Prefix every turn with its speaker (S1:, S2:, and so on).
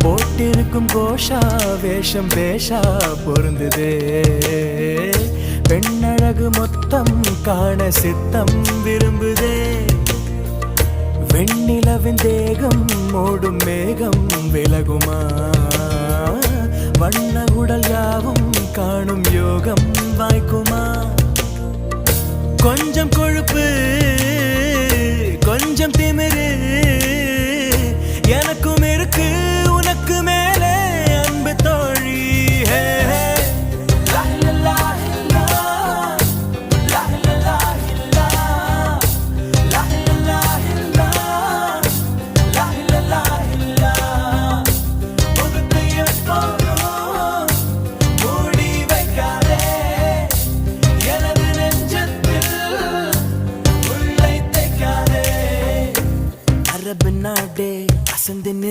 S1: போட்டிருக்கும் கோஷா வேஷம் பேஷா பொருந்துதே பெண்ணழகு மொத்தம் காண சித்தம் விரும்புதே வெண்ணிலவின் தேகம் மூடும் மேகம் விலகுமா வண்ண உடல் யாவும் காணும் யோகம் வாய்க்குமா கொஞ்சம் கொழுப்பு கொஞ்சம் திமிரு